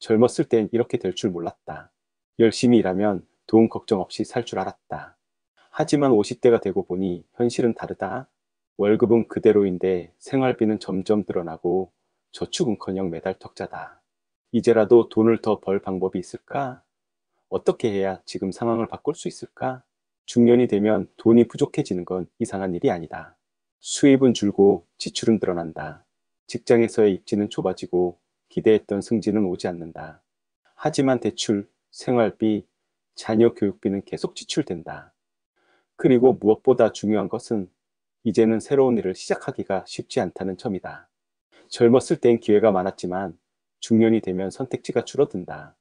젊었을 땐 이렇게 될 줄 몰랐다. 열심히 일하면 돈 걱정 없이 살 줄 알았다. 하지만 50대가 되고 보니 현실은 다르다. 월급은 그대로인데 생활비는 점점 늘어나고 저축은커녕 매달 적자다. 이제라도 돈을 더 벌 방법이 있을까? 어떻게 해야 지금 상황을 바꿀 수 있을까? 중년이 되면 돈이 부족해지는 건 이상한 일이 아니다. 수입은 줄고 지출은 늘어난다. 직장에서의 입지는 좁아지고 기대했던 승진은 오지 않는다. 하지만 대출, 생활비, 자녀 교육비는 계속 지출된다. 그리고 무엇보다 중요한 것은 이제는 새로운 일을 시작하기가 쉽지 않다는 점이다. 젊었을 땐 기회가 많았지만 중년이 되면 선택지가 줄어든다.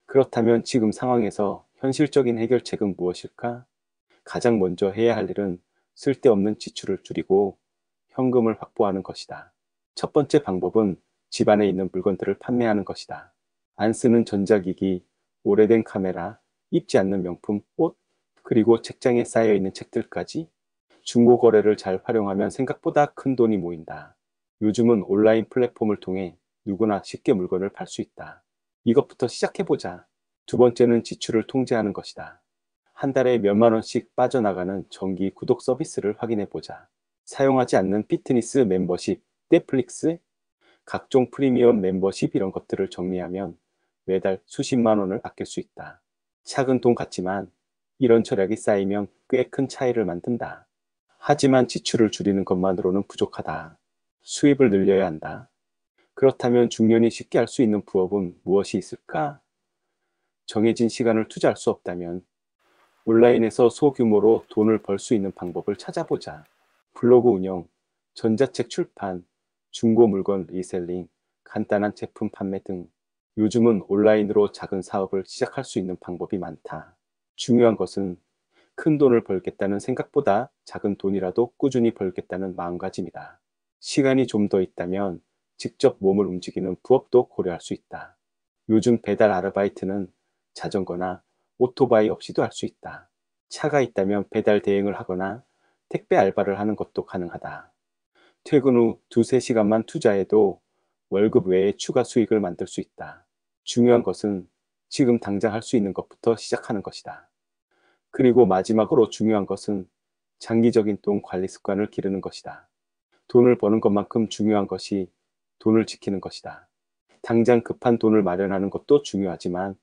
그렇다면 지금 상황에서 현실적인 해결책은 무엇일까? 가장 먼저 해야 할 일은 쓸데없는 지출을 줄이고 현금을 확보하는 것이다. 첫 번째 방법은 집 안에 있는 물건들을 판매하는 것이다. 안 쓰는 전자기기, 오래된 카메라, 입지 않는 명품, 옷, 그리고 책장에 쌓여 있는 책들까지 중고 거래를 잘 활용하면 생각보다 큰 돈이 모인다. 요즘은 온라인 플랫폼을 통해 누구나 쉽게 물건을 팔 수 있다. 이것부터 시작해보자. 두 번째는 지출을 통제하는 것이다. 한 달에 몇만 원씩 빠져나가는 정기 구독 서비스를 확인해보자. 사용하지 않는 피트니스 멤버십, 넷플릭스, 각종 프리미엄 멤버십 이런 것들을 정리하면 매달 수십만 원을 아낄 수 있다. 작은 돈 같지만 이런 절약이 쌓이면 꽤 큰 차이를 만든다. 하지만 지출을 줄이는 것만으로는 부족하다. 수입을 늘려야 한다. 그렇다면 중년이 쉽게 할 수 있는 부업은 무엇이 있을까? 정해진 시간을 투자할 수 없다면 온라인에서 소규모로 돈을 벌 수 있는 방법을 찾아보자. 블로그 운영, 전자책 출판, 중고 물건 리셀링, 간단한 제품 판매 등 요즘은 온라인으로 작은 사업을 시작할 수 있는 방법이 많다. 중요한 것은 큰 돈을 벌겠다는 생각보다 작은 돈이라도 꾸준히 벌겠다는 마음가짐이다. 시간이 좀 더 있다면 직접 몸을 움직이는 부업도 고려할 수 있다. 요즘 배달 아르바이트는 자전거나 오토바이 없이도 할 수 있다. 차가 있다면 배달 대행을 하거나 택배 알바를 하는 것도 가능하다. 퇴근 후 두세 시간만 투자해도 월급 외에 추가 수익을 만들 수 있다. 중요한 것은 지금 당장 할 수 있는 것부터 시작하는 것이다. 그리고 마지막으로 중요한 것은 장기적인 돈 관리 습관을 기르는 것이다. 돈을 버는 것만큼 중요한 것이 돈을 지키는 것이다. 당장 급한 돈을 마련하는 것도 중요하지만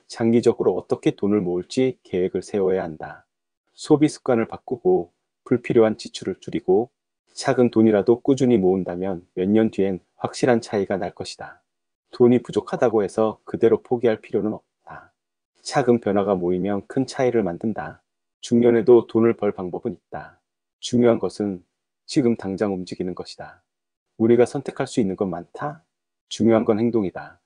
장기적으로 어떻게 돈을 모을지 계획을 세워야 한다. 소비 습관을 바꾸고 불필요한 지출을 줄이고 작은 돈이라도 꾸준히 모은다면 몇 년 뒤엔 확실한 차이가 날 것이다. 돈이 부족하다고 해서 그대로 포기할 필요는 없다. 작은 변화가 모이면 큰 차이를 만든다. 중년에도 돈을 벌 방법은 있다. 중요한 것은 지금 당장 움직이는 것이다. 우리가 선택할 수 있는 건 많다. 중요한 건 행동이다.